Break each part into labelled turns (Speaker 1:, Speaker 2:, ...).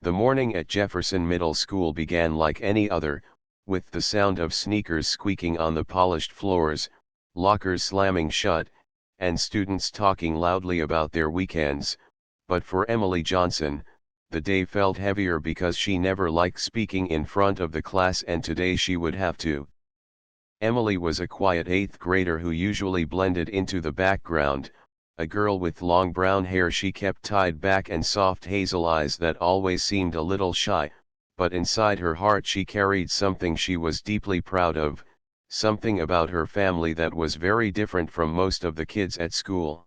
Speaker 1: The morning at Jefferson Middle School began like any other, with the sound of sneakers squeaking on the polished floors, lockers slamming shut, and students talking loudly about their weekends. But for Emily Johnson, the day felt heavier because she never liked speaking in front of the class, and today she would have to. Emily was a quiet 8th grader who usually blended into the background, a girl with long brown hair she kept tied back and soft hazel eyes that always seemed a little shy, but inside her heart she carried something she was deeply proud of, something about her family that was very different from most of the kids at school.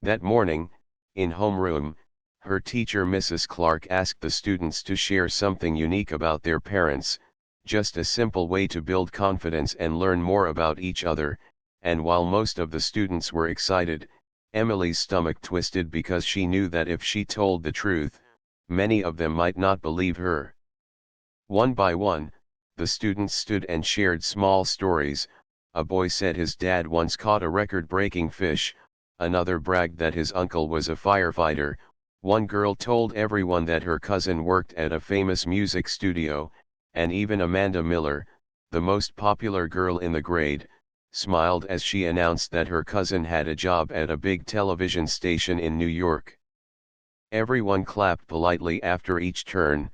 Speaker 1: That morning, in homeroom, her teacher Mrs. Clark asked the students to share something unique about their parents, just a simple way to build confidence and learn more about each other, and while most of the students were excited, Emily's stomach twisted because she knew that if she told the truth, many of them might not believe her. One by one, the students stood and shared small stories. A boy said his dad once caught a record-breaking fish, another bragged that his uncle was a firefighter, one girl told everyone that her cousin worked at a famous music studio, and even Amanda Miller, the most popular girl in the grade, smiled as she announced that her cousin had a job at a big television station in New York. Everyone clapped politely after each turn,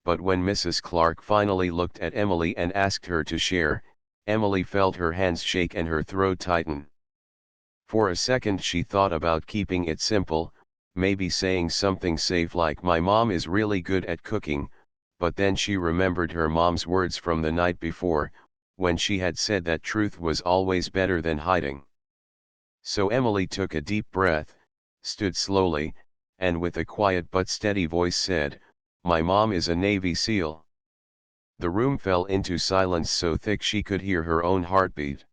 Speaker 1: but when Mrs. Clark finally looked at Emily and asked her to share, Emily felt her hands shake and her throat tighten. For a second she thought about keeping it simple, maybe saying something safe like "My mom is really good at cooking," but then she remembered her mom's words from the night before, when she had said that truth was always better than hiding. So Emily took a deep breath, stood slowly, and with a quiet but steady voice said, "My mom is a Navy SEAL." The room fell into silence so thick she could hear her own heartbeat.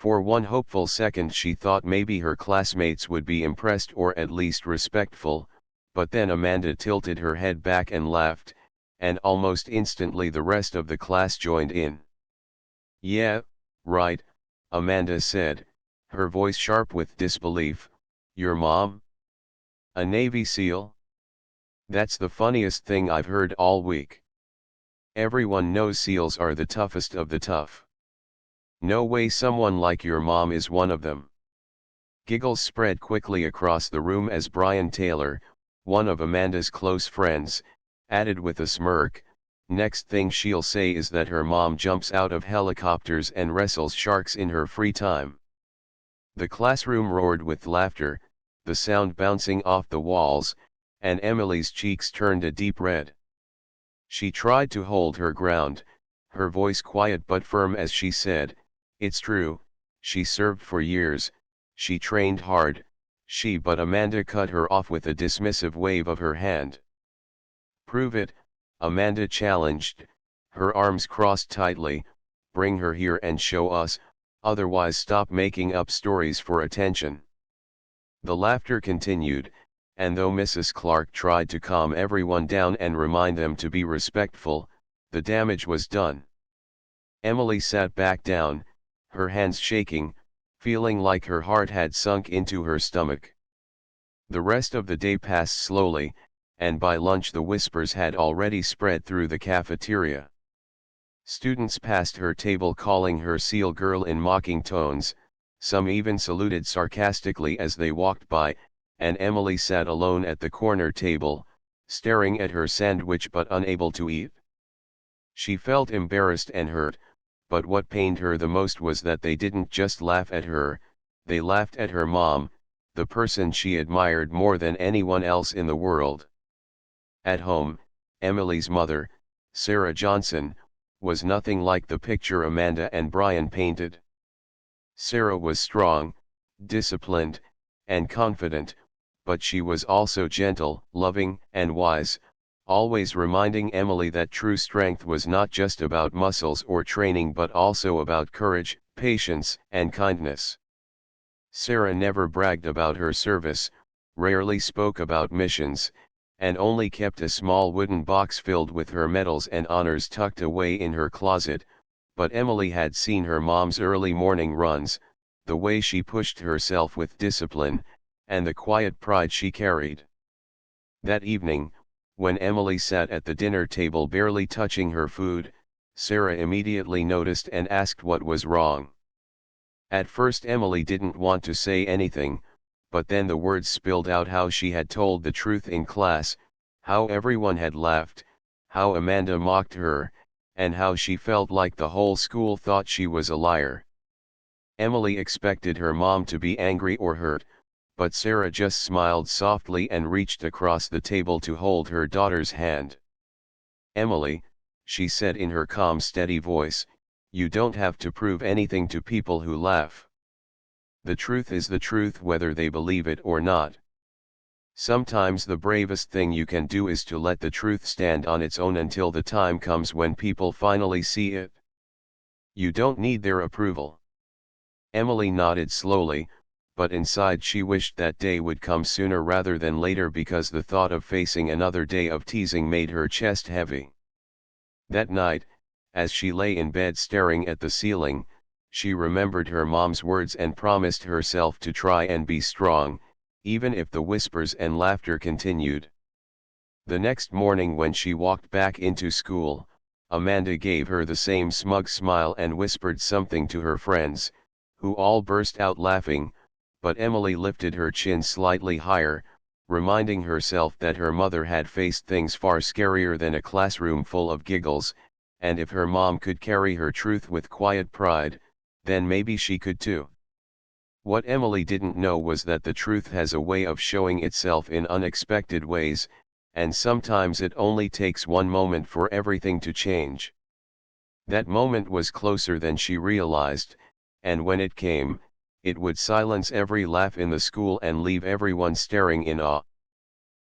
Speaker 1: For one hopeful second she thought maybe her classmates would be impressed or at least respectful, but then Amanda tilted her head back and laughed, and almost instantly the rest of the class joined in. "Yeah, right," Amanda said, her voice sharp with disbelief. "Your mom? A Navy SEAL? That's the funniest thing I've heard all week. Everyone knows SEALs are the toughest of the tough. No way someone like your mom is one of them." Giggles spread quickly across the room as Brian Taylor, one of Amanda's close friends, added with a smirk, "Next thing she'll say is that her mom jumps out of helicopters and wrestles sharks in her free time." The classroom roared with laughter, the sound bouncing off the walls, and Emily's cheeks turned a deep red. She tried to hold her ground, her voice quiet but firm as she said, "It's true, she served for years, she trained hard, but Amanda cut her off with a dismissive wave of her hand. "Prove it," Amanda challenged, her arms crossed tightly, "bring her here and show us, otherwise stop making up stories for attention." The laughter continued, and though Mrs. Clark tried to calm everyone down and remind them to be respectful, the damage was done. Emily sat back down, her hands shaking, feeling like her heart had sunk into her stomach. The rest of the day passed slowly, and by lunch the whispers had already spread through the cafeteria. Students passed her table calling her SEAL girl in mocking tones, some even saluted sarcastically as they walked by, and Emily sat alone at the corner table, staring at her sandwich but unable to eat. She felt embarrassed and hurt, but what pained her the most was that they didn't just laugh at her, they laughed at her mom, the person she admired more than anyone else in the world. At home, Emily's mother, Sarah Johnson, was nothing like the picture Amanda and Brian painted. Sarah was strong, disciplined, and confident, but she was also gentle, loving, and wise, always reminding Emily that true strength was not just about muscles or training but also about courage, patience, and kindness. Sarah never bragged about her service, rarely spoke about missions, and only kept a small wooden box filled with her medals and honors tucked away in her closet, but Emily had seen her mom's early morning runs, the way she pushed herself with discipline, and the quiet pride she carried. That evening, When Emily sat at the dinner table barely touching her food, Sarah immediately noticed and asked what was wrong. At first Emily didn't want to say anything, but then the words spilled out how she had told the truth in class, how everyone had laughed, how Amanda mocked her, and how she felt like the whole school thought she was a liar. Emily expected her mom to be angry or hurt, but Sarah just smiled softly and reached across the table to hold her daughter's hand. "Emily," she said in her calm, steady voice, "you don't have to prove anything to people who laugh. The truth is the truth whether they believe it or not. Sometimes the bravest thing you can do is to let the truth stand on its own until the time comes when people finally see it. You don't need their approval." Emily nodded slowly, but inside she wished that day would come sooner rather than later because the thought of facing another day of teasing made her chest heavy. That night, as she lay in bed staring at the ceiling, she remembered her mom's words and promised herself to try and be strong, even if the whispers and laughter continued. The next morning when she walked back into school, Amanda gave her the same smug smile and whispered something to her friends, who all burst out laughing, but Emily lifted her chin slightly higher, reminding herself that her mother had faced things far scarier than a classroom full of giggles, and if her mom could carry her truth with quiet pride, then maybe she could too. What Emily didn't know was that the truth has a way of showing itself in unexpected ways, and sometimes it only takes one moment for everything to change. That moment was closer than she realized, and when it came, it would silence every laugh in the school and leave everyone staring in awe.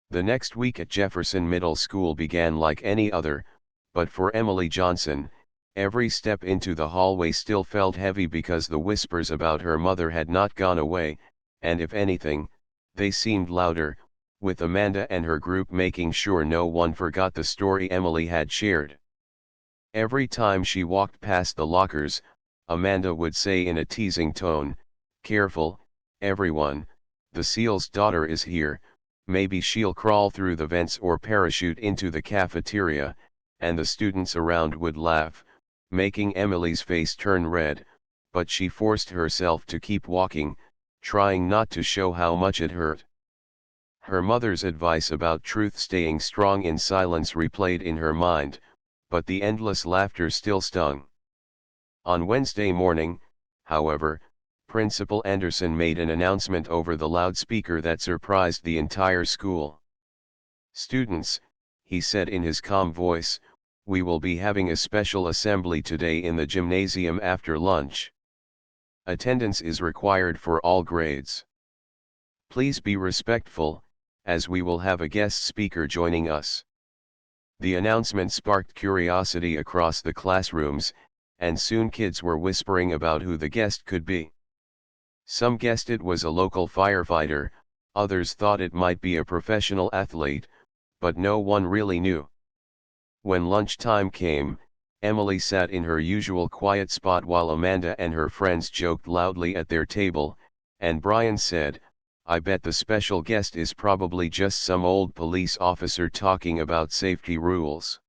Speaker 1: The next week at Jefferson Middle School began like any other, but for Emily Johnson, every step into the hallway still felt heavy because the whispers about her mother had not gone away, and if anything, they seemed louder, with Amanda and her group making sure no one forgot the story Emily had shared. Every time she walked past the lockers, Amanda would say in a teasing tone, "Careful, everyone, the seal's daughter is here, maybe she'll crawl through the vents or parachute into the cafeteria," and the students around would laugh, making Emily's face turn red, but she forced herself to keep walking, trying not to show how much it hurt. Her mother's advice about truth staying strong in silence replayed in her mind, but the endless laughter still stung. On Wednesday morning, however, Principal Anderson made an announcement over the loudspeaker that surprised the entire school. "Students," he said in his calm voice, "we will be having a special assembly today in the gymnasium after lunch. Attendance is required for all grades. Please be respectful, as we will have a guest speaker joining us." The announcement sparked curiosity across the classrooms, and soon kids were whispering about who the guest could be. Some guessed it was a local firefighter, others thought it might be a professional athlete, but no one really knew. When lunchtime came, Emily sat in her usual quiet spot while Amanda and her friends joked loudly at their table, and Brian said, "I bet the special guest is probably just some old police officer talking about safety rules."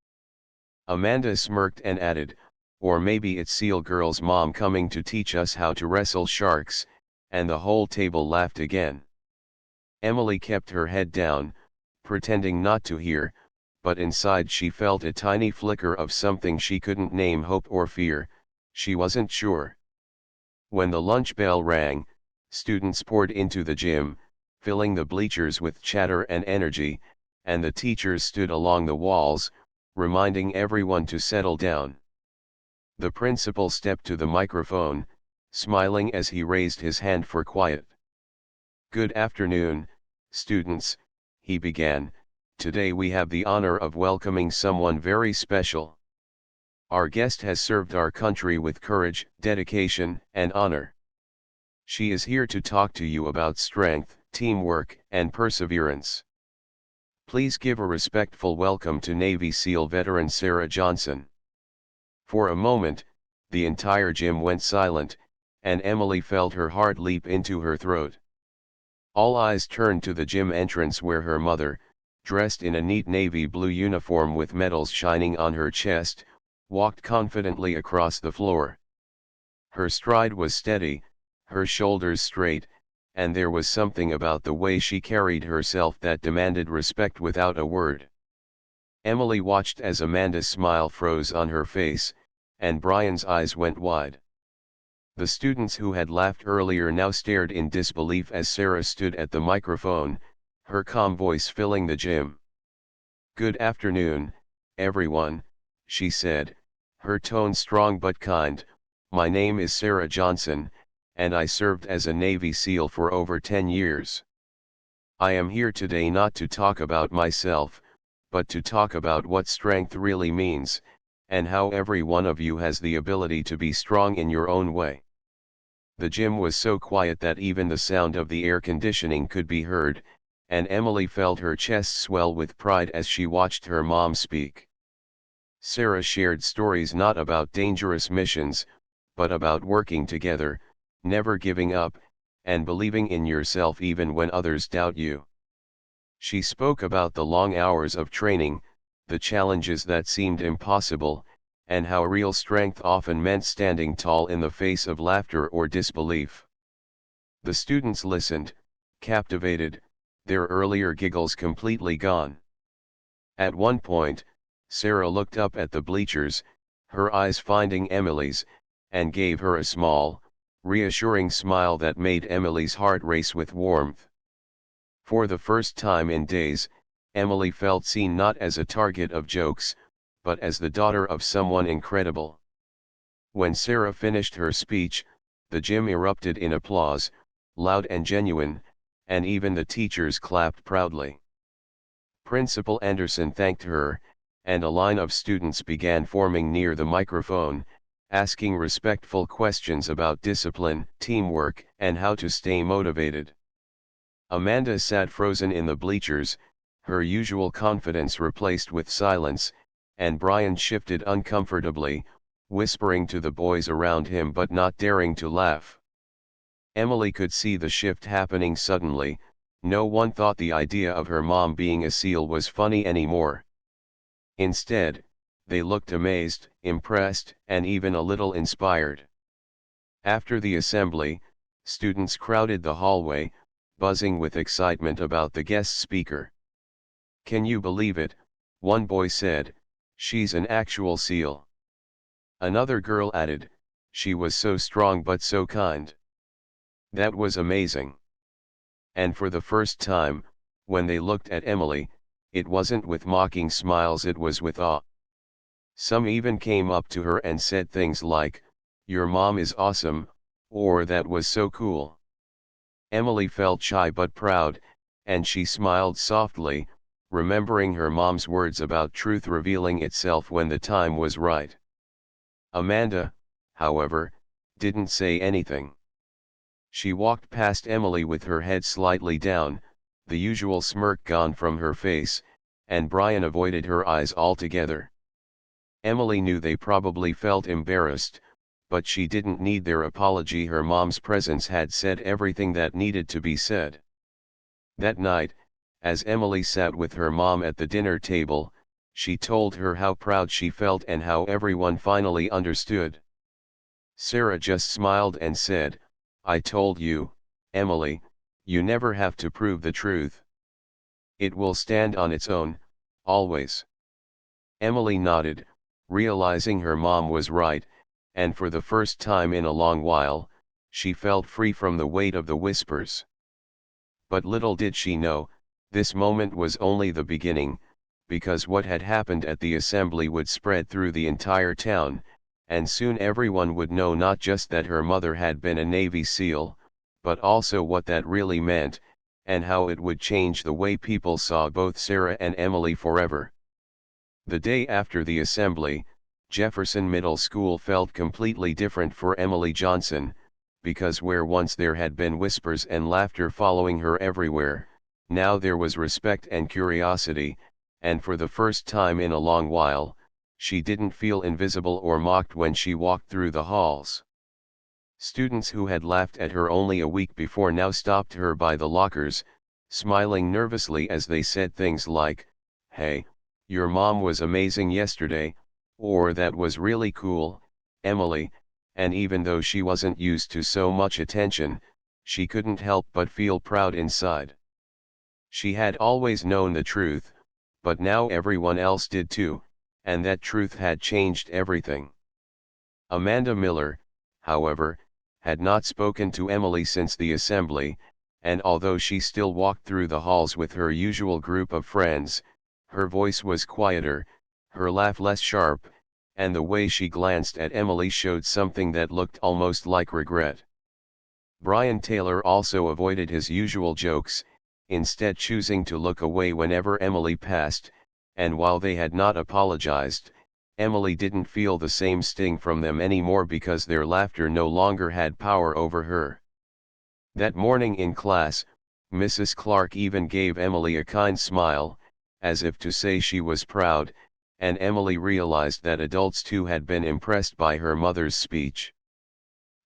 Speaker 1: Amanda smirked and added, "Or maybe it's Seal Girl's mom coming to teach us how to wrestle sharks," and the whole table laughed again. Emily kept her head down, pretending not to hear, but inside she felt a tiny flicker of something she couldn't name, hope or fear, she wasn't sure. When the lunch bell rang, students poured into the gym, filling the bleachers with chatter and energy, and the teachers stood along the walls, reminding everyone to settle down. The principal stepped to the microphone, smiling as he raised his hand for quiet. "Good afternoon, students," he began. "Today we have the honor of welcoming someone very special. Our guest has served our country with courage, dedication, and honor. She is here to talk to you about strength, teamwork, and perseverance. Please give a respectful welcome to Navy SEAL veteran Sarah Johnson." For a moment, the entire gym went silent, and Emily felt her heart leap into her throat. All eyes turned to the gym entrance where her mother, dressed in a neat navy blue uniform with medals shining on her chest, walked confidently across the floor. Her stride was steady, her shoulders straight, and there was something about the way she carried herself that demanded respect without a word. Emily watched as Amanda's smile froze on her face, and Brian's eyes went wide. The students who had laughed earlier now stared in disbelief as Sarah stood at the microphone, her calm voice filling the gym. "Good afternoon, everyone," she said, her tone strong but kind. "My name is Sarah Johnson, and I served as a Navy SEAL for over 10 years. I am here today not to talk about myself, but to talk about what strength really means, and how every one of you has the ability to be strong in your own way." The gym was so quiet that even the sound of the air conditioning could be heard, and Emily felt her chest swell with pride as she watched her mom speak. Sarah shared stories not about dangerous missions, but about working together, never giving up, and believing in yourself even when others doubt you. She spoke about the long hours of training, the challenges that seemed impossible, and how real strength often meant standing tall in the face of laughter or disbelief. The students listened, captivated, their earlier giggles completely gone. At one point, Sarah looked up at the bleachers, her eyes finding Emily's, and gave her a small, reassuring smile that made Emily's heart race with warmth. For the first time in days, Emily felt seen not as a target of jokes, but as the daughter of someone incredible. When Sarah finished her speech, the gym erupted in applause, loud and genuine, and even the teachers clapped proudly. Principal Anderson thanked her, and a line of students began forming near the microphone, asking respectful questions about discipline, teamwork, and how to stay motivated. Amanda sat frozen in the bleachers, her usual confidence replaced with silence, and Brian shifted uncomfortably, whispering to the boys around him but not daring to laugh. Emily could see the shift happening suddenly. No one thought the idea of her mom being a SEAL was funny anymore. Instead, they looked amazed, impressed, and even a little inspired. After the assembly, students crowded the hallway, buzzing with excitement about the guest speaker. "Can you believe it?" one boy said. "She's an actual SEAL." Another girl added, "She was so strong but so kind." That was amazing. And for the first time, when they looked at Emily, it wasn't with mocking smiles, it was with awe. Some even came up to her and said things like, "Your mom is awesome," or "That was so cool." Emily felt shy but proud, and she smiled softly, remembering her mom's words about truth revealing itself when the time was right. Amanda, however, didn't say anything. She walked past Emily with her head slightly down, the usual smirk gone from her face, and Brian avoided her eyes altogether. Emily knew they probably felt embarrassed, but she didn't need their apology. Her mom's presence had said everything that needed to be said. That night, as Emily sat with her mom at the dinner table, she told her how proud she felt and how everyone finally understood. Sarah just smiled and said, "I told you, Emily, you never have to prove the truth. It will stand on its own, always." Emily nodded, realizing her mom was right, and for the first time in a long while, she felt free from the weight of the whispers. But little did she know, this moment was only the beginning, because what had happened at the assembly would spread through the entire town, and soon everyone would know not just that her mother had been a Navy SEAL, but also what that really meant, and how it would change the way people saw both Sarah and Emily forever. The day after the assembly, Jefferson Middle School felt completely different for Emily Johnson, because where once there had been whispers and laughter following her everywhere, now there was respect and curiosity, and for the first time in a long while, she didn't feel invisible or mocked when she walked through the halls. Students who had laughed at her only a week before now stopped her by the lockers, smiling nervously as they said things like, "Hey, your mom was amazing yesterday," or "That was really cool, Emily," and even though she wasn't used to so much attention, she couldn't help but feel proud inside. She had always known the truth, but now everyone else did too, and that truth had changed everything. Amanda Miller, however, had not spoken to Emily since the assembly, and although she still walked through the halls with her usual group of friends, her voice was quieter, her laugh less sharp, and the way she glanced at Emily showed something that looked almost like regret. Brian Taylor also avoided his usual jokes, instead choosing to look away whenever Emily passed, and while they had not apologized, Emily didn't feel the same sting from them anymore because their laughter no longer had power over her. That morning in class, Mrs. Clark even gave Emily a kind smile, as if to say she was proud, and Emily realized that adults too had been impressed by her mother's speech.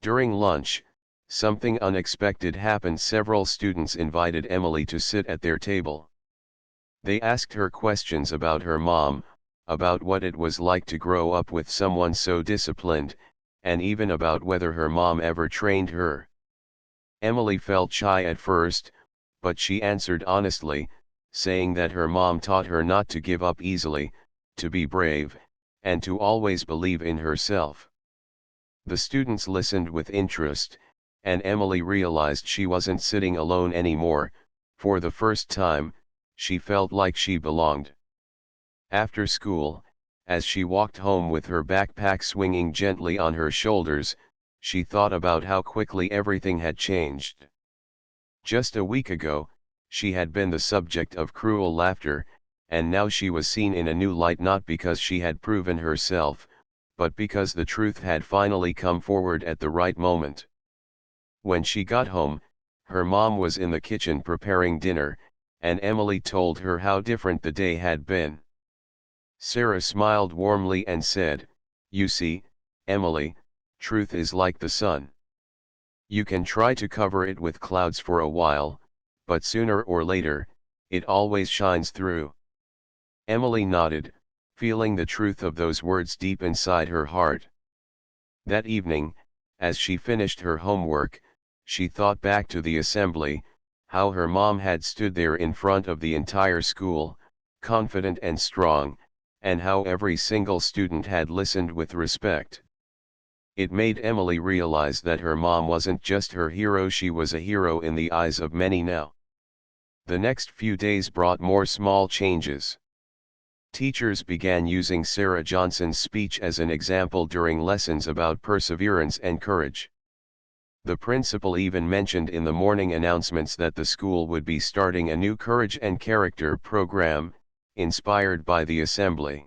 Speaker 1: During lunch, something unexpected happened. Several students invited Emily to sit at their table. They asked her questions about her mom, about what it was like to grow up with someone so disciplined, and even about whether her mom ever trained her. Emily felt shy at first, but she answered honestly, saying that her mom taught her not to give up easily, to be brave, and to always believe in herself. The students listened with interest, and Emily realized she wasn't sitting alone anymore. For the first time, she felt like she belonged. After school, as she walked home with her backpack swinging gently on her shoulders, she thought about how quickly everything had changed. Just a week ago, she had been the subject of cruel laughter, and now she was seen in a new light, not because she had proven herself, but because the truth had finally come forward at the right moment. When she got home, her mom was in the kitchen preparing dinner, and Emily told her how different the day had been. Sarah smiled warmly and said, "You see, Emily, truth is like the sun. You can try to cover it with clouds for a while, but sooner or later, it always shines through." Emily nodded, feeling the truth of those words deep inside her heart. That evening, as she finished her homework, she thought back to the assembly, how her mom had stood there in front of the entire school, confident and strong, and how every single student had listened with respect. It made Emily realize that her mom wasn't just her hero, she was a hero in the eyes of many now. The next few days brought more small changes. Teachers began using Sarah Johnson's speech as an example during lessons about perseverance and courage. The principal even mentioned in the morning announcements that the school would be starting a new courage and character program, inspired by the assembly.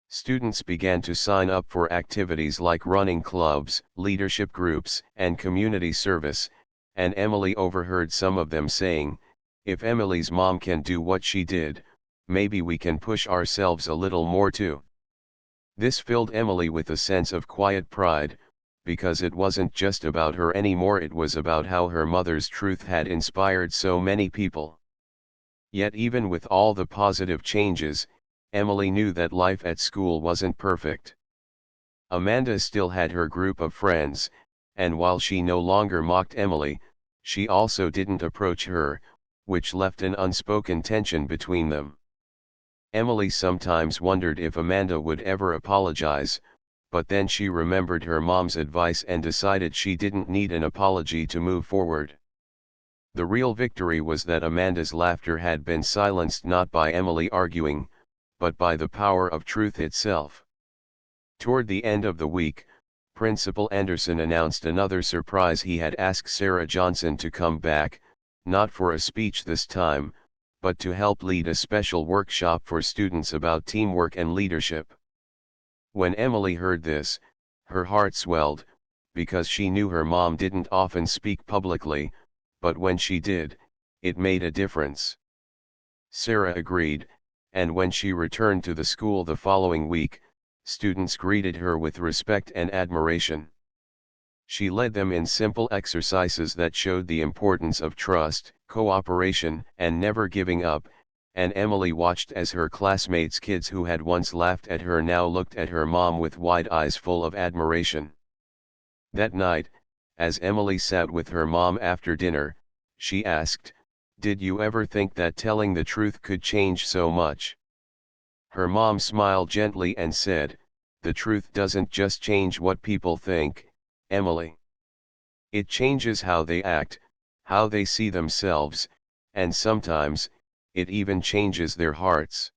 Speaker 1: Students began to sign up for activities like running clubs, leadership groups, and community service, and Emily overheard some of them saying, "If Emily's mom can do what she did, maybe we can push ourselves a little more too." This filled Emily with a sense of quiet pride, because it wasn't just about her anymore, it was about how her mother's truth had inspired so many people. Yet even with all the positive changes, Emily knew that life at school wasn't perfect. Amanda still had her group of friends, and while she no longer mocked Emily, she also didn't approach her, which left an unspoken tension between them. Emily sometimes wondered if Amanda would ever apologize, but then she remembered her mom's advice and decided she didn't need an apology to move forward. The real victory was that Amanda's laughter had been silenced not by Emily arguing, but by the power of truth itself. Toward the end of the week, Principal Anderson announced another surprise. He had asked Sarah Johnson to come back, not for a speech this time, but to help lead a special workshop for students about teamwork and leadership. When Emily heard this, her heart swelled, because she knew her mom didn't often speak publicly, but when she did, it made a difference. Sarah agreed, and when she returned to the school the following week, students greeted her with respect and admiration. She led them in simple exercises that showed the importance of trust, cooperation, and never giving up, and Emily watched as her classmates' kids who had once laughed at her now looked at her mom with wide eyes full of admiration. That night, as Emily sat with her mom after dinner, she asked, "Did you ever think that telling the truth could change so much?" Her mom smiled gently and said, "The truth doesn't just change what people think, Emily. It changes how they act, how they see themselves, and sometimes, it even changes their hearts."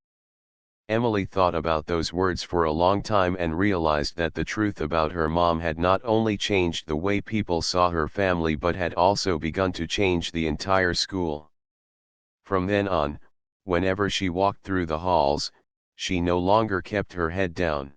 Speaker 1: Emily thought about those words for a long time and realized that the truth about her mom had not only changed the way people saw her family but had also begun to change the entire school. From then on, whenever she walked through the halls, she no longer kept her head down.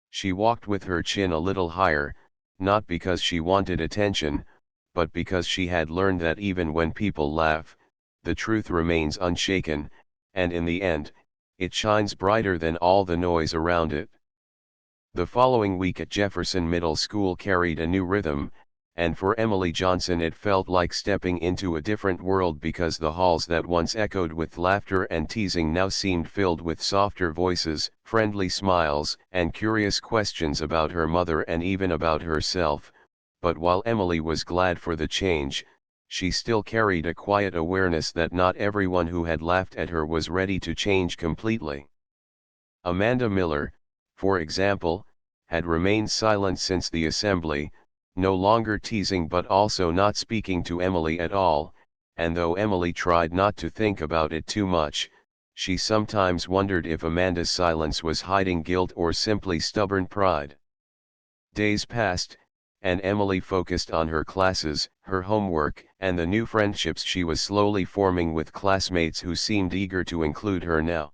Speaker 1: She walked with her chin a little higher, not because she wanted attention, but because she had learned that even when people laugh, the truth remains unshaken, and in the end, it shines brighter than all the noise around it. The following week at Jefferson Middle School carried a new rhythm, and for Emily Johnson it felt like stepping into a different world because the halls that once echoed with laughter and teasing now seemed filled with softer voices, friendly smiles, and curious questions about her mother and even about herself. But while Emily was glad for the change, she still carried a quiet awareness that not everyone who had laughed at her was ready to change completely. Amanda Miller, for example, had remained silent since the assembly, no longer teasing but also not speaking to Emily at all, and though Emily tried not to think about it too much, she sometimes wondered if Amanda's silence was hiding guilt or simply stubborn pride. Days passed, and Emily focused on her classes, her homework, and the new friendships she was slowly forming with classmates who seemed eager to include her now.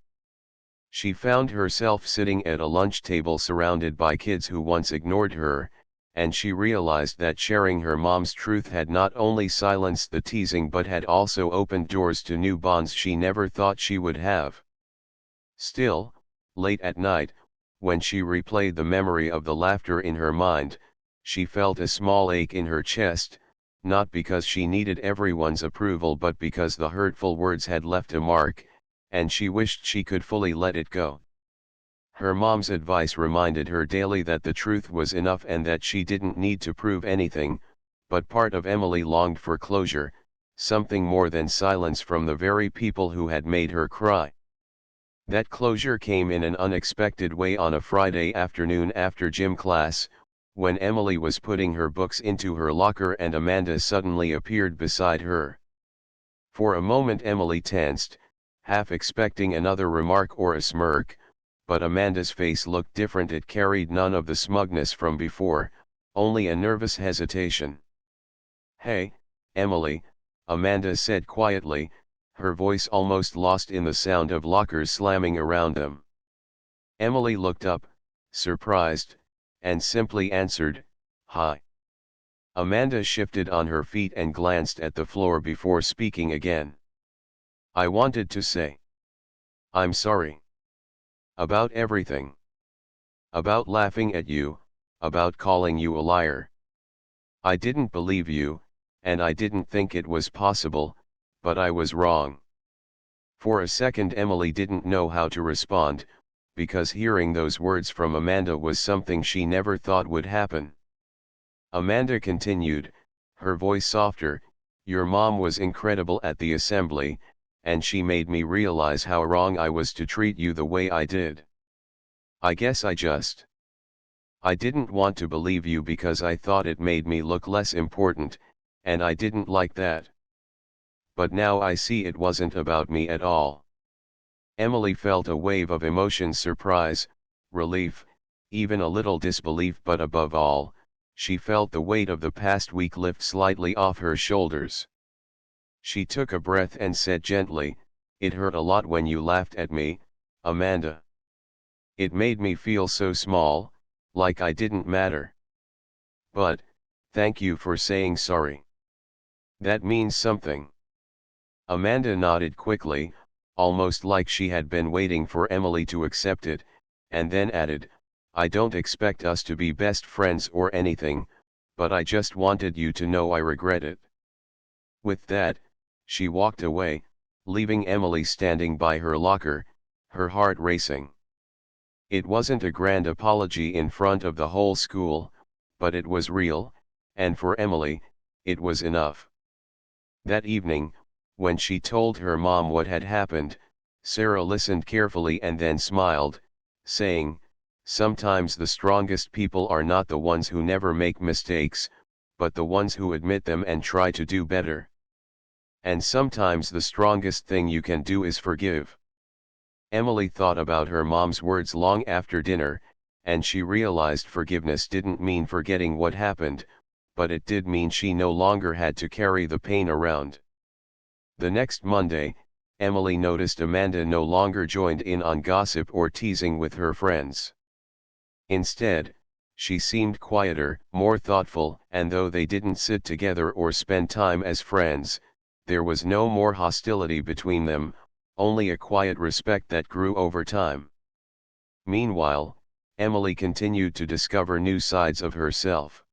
Speaker 1: She found herself sitting at a lunch table surrounded by kids who once ignored her, and she realized that sharing her mom's truth had not only silenced the teasing but had also opened doors to new bonds she never thought she would have. Still, late at night, when she replayed the memory of the laughter in her mind, she felt a small ache in her chest, not because she needed everyone's approval but because the hurtful words had left a mark, and she wished she could fully let it go. Her mom's advice reminded her daily that the truth was enough and that she didn't need to prove anything, but part of Emily longed for closure, something more than silence from the very people who had made her cry. That closure came in an unexpected way on a Friday afternoon after gym class, when Emily was putting her books into her locker and Amanda suddenly appeared beside her. For a moment Emily tensed, half expecting another remark or a smirk, but Amanda's face looked different. It carried none of the smugness from before, only a nervous hesitation. "Hey, Emily," Amanda said quietly, her voice almost lost in the sound of lockers slamming around them. Emily looked up, surprised, and simply answered, "Hi." Amanda shifted on her feet and glanced at the floor before speaking again. "I wanted to say, I'm sorry. About everything. About laughing at you, about calling you a liar. I didn't believe you, and I didn't think it was possible, but I was wrong." For a second Emily didn't know how to respond, because hearing those words from Amanda was something she never thought would happen. Amanda continued, her voice softer, "Your mom was incredible at the assembly, and she made me realize how wrong I was to treat you the way I did. I guess I didn't want to believe you because I thought it made me look less important, and I didn't like that. But now I see it wasn't about me at all." Emily felt a wave of emotion: surprise, relief, even a little disbelief, but above all, she felt the weight of the past week lift slightly off her shoulders. She took a breath and said gently, "It hurt a lot when you laughed at me, Amanda. It made me feel so small, like I didn't matter. But, thank you for saying sorry. That means something." Amanda nodded quickly, almost like she had been waiting for Emily to accept it, and then added, "I don't expect us to be best friends or anything, but I just wanted you to know I regret it." With that, She walked away, leaving Emily standing by her locker, her heart racing. It wasn't a grand apology in front of the whole school, but it was real, and for Emily, it was enough. That evening, when she told her mom what had happened, Sarah listened carefully and then smiled, saying, "Sometimes the strongest people are not the ones who never make mistakes, but the ones who admit them and try to do better. And sometimes the strongest thing you can do is forgive." Emily thought about her mom's words long after dinner, and she realized forgiveness didn't mean forgetting what happened, but it did mean she no longer had to carry the pain around. The next Monday, Emily noticed Amanda no longer joined in on gossip or teasing with her friends. Instead, she seemed quieter, more thoughtful, and though they didn't sit together or spend time as friends, there was no more hostility between them, only a quiet respect that grew over time. Meanwhile, Emily continued to discover new sides of herself.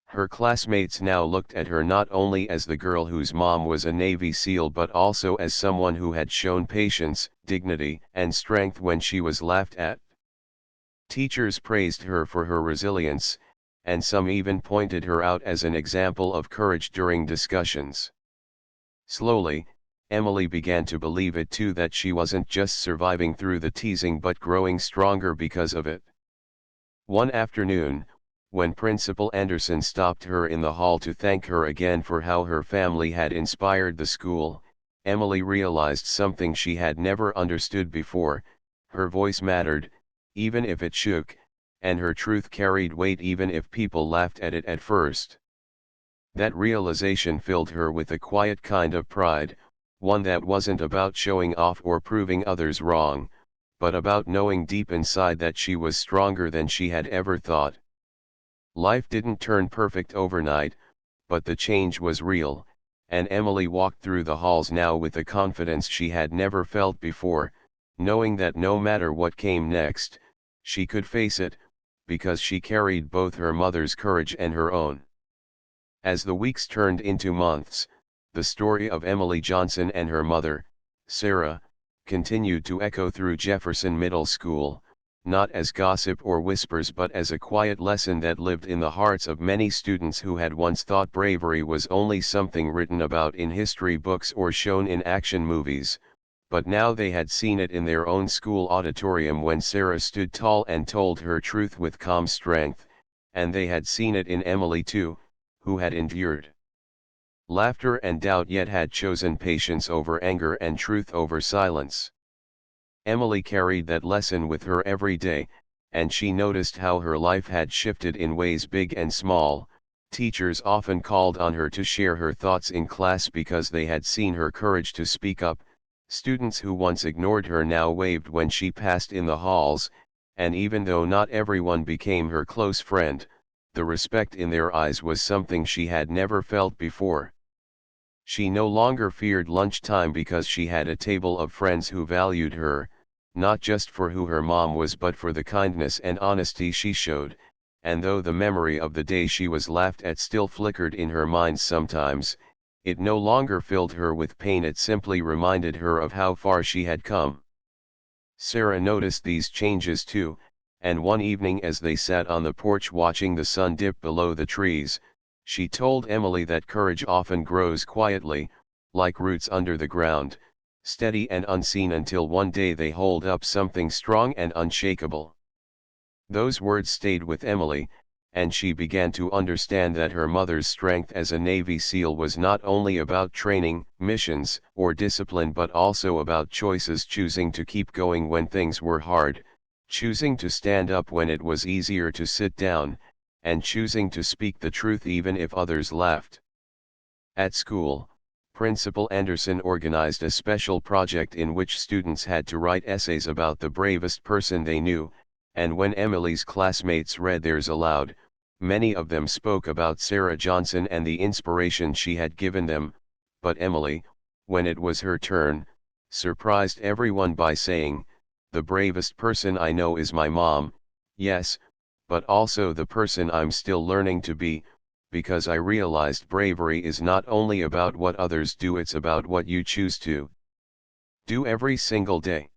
Speaker 1: Her classmates now looked at her not only as the girl whose mom was a Navy SEAL but also as someone who had shown patience, dignity, and strength when she was laughed at. Teachers praised her for her resilience, and some even pointed her out as an example of courage during discussions. Slowly, Emily began to believe it too, that she wasn't just surviving through the teasing but growing stronger because of it. One afternoon, when Principal Anderson stopped her in the hall to thank her again for how her family had inspired the school, Emily realized something she had never understood before: her voice mattered, even if it shook, and her truth carried weight even if people laughed at it at first. That realization filled her with a quiet kind of pride, one that wasn't about showing off or proving others wrong, but about knowing deep inside that she was stronger than she had ever thought. Life didn't turn perfect overnight, but the change was real, and Emily walked through the halls now with a confidence she had never felt before, knowing that no matter what came next, she could face it, because she carried both her mother's courage and her own. As the weeks turned into months, the story of Emily Johnson and her mother, Sarah, continued to echo through Jefferson Middle School, not as gossip or whispers but as a quiet lesson that lived in the hearts of many students who had once thought bravery was only something written about in history books or shown in action movies, but now they had seen it in their own school auditorium when Sarah stood tall and told her truth with calm strength, and they had seen it in Emily too, who had endured laughter and doubt yet had chosen patience over anger and truth over silence. Emily carried that lesson with her every day, and she noticed how her life had shifted in ways big and small. Teachers often called on her to share her thoughts in class because they had seen her courage to speak up. Students who once ignored her now waved when she passed in the halls, and even though not everyone became her close friend, the respect in their eyes was something she had never felt before. She no longer feared lunchtime because she had a table of friends who valued her, not just for who her mom was but for the kindness and honesty she showed, and though the memory of the day she was laughed at still flickered in her mind sometimes, it no longer filled her with pain, it simply reminded her of how far she had come. Sarah noticed these changes too, and one evening as they sat on the porch watching the sun dip below the trees, she told Emily that courage often grows quietly, like roots under the ground, steady and unseen until one day they hold up something strong and unshakable. Those words stayed with Emily, and she began to understand that her mother's strength as a Navy SEAL was not only about training, missions, or discipline but also about choices: choosing to keep going when things were hard, choosing to stand up when it was easier to sit down, and choosing to speak the truth even if others laughed. At school, Principal Anderson organized a special project in which students had to write essays about the bravest person they knew, and when Emily's classmates read theirs aloud, many of them spoke about Sarah Johnson and the inspiration she had given them, but Emily, when it was her turn, surprised everyone by saying, "The bravest person I know is my mom, yes, but also the person I'm still learning to be, because I realized bravery is not only about what others do, it's about what you choose to do every single day."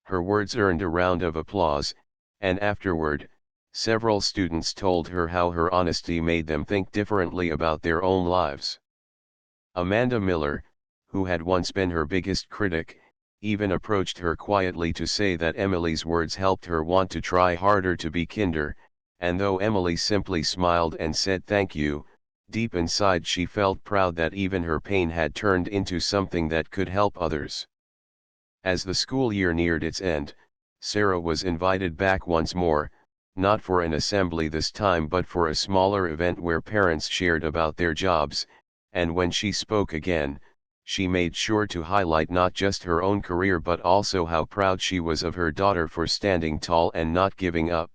Speaker 1: Her words earned a round of applause, and afterward, several students told her how her honesty made them think differently about their own lives. Amanda Miller, who had once been her biggest critic, even approached her quietly to say that Emily's words helped her want to try harder to be kinder, and though Emily simply smiled and said thank you, deep inside she felt proud that even her pain had turned into something that could help others. As the school year neared its end, Sarah was invited back once more, not for an assembly this time but for a smaller event where parents shared about their jobs, and when she spoke again, she made sure to highlight not just her own career but also how proud she was of her daughter for standing tall and not giving up.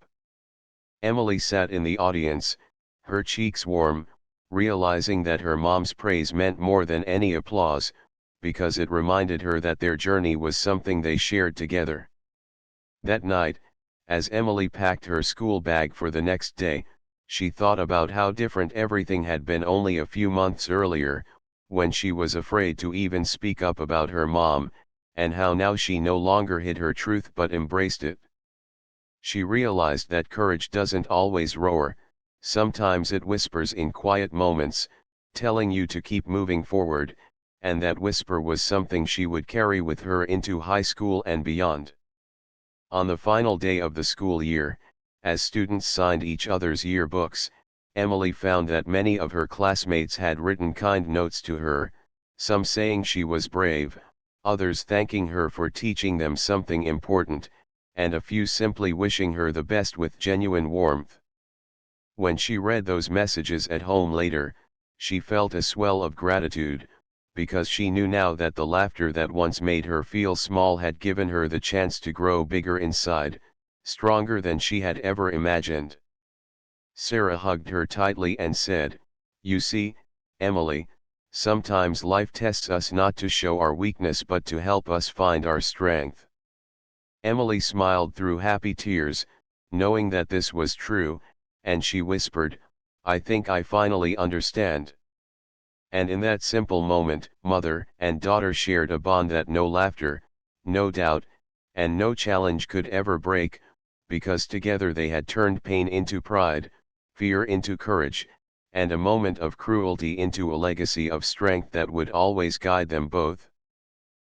Speaker 1: Emily sat in the audience, her cheeks warm, realizing that her mom's praise meant more than any applause, because it reminded her that their journey was something they shared together. That night, as Emily packed her school bag for the next day, she thought about how different everything had been only a few months earlier, when she was afraid to even speak up about her mom, and how now she no longer hid her truth but embraced it. She realized that courage doesn't always roar, sometimes it whispers in quiet moments, telling you to keep moving forward, and that whisper was something she would carry with her into high school and beyond. On the final day of the school year, as students signed each other's yearbooks, Emily found that many of her classmates had written kind notes to her, some saying she was brave, others thanking her for teaching them something important, and a few simply wishing her the best with genuine warmth. When she read those messages at home later, she felt a swell of gratitude, because she knew now that the laughter that once made her feel small had given her the chance to grow bigger inside, stronger than she had ever imagined. Sarah hugged her tightly and said, "You see, Emily, sometimes life tests us not to show our weakness but to help us find our strength." Emily smiled through happy tears, knowing that this was true, and she whispered, "I think I finally understand." And in that simple moment, mother and daughter shared a bond that no laughter, no doubt, and no challenge could ever break, because together they had turned pain into pride, fear into courage, and a moment of cruelty into a legacy of strength that would always guide them both.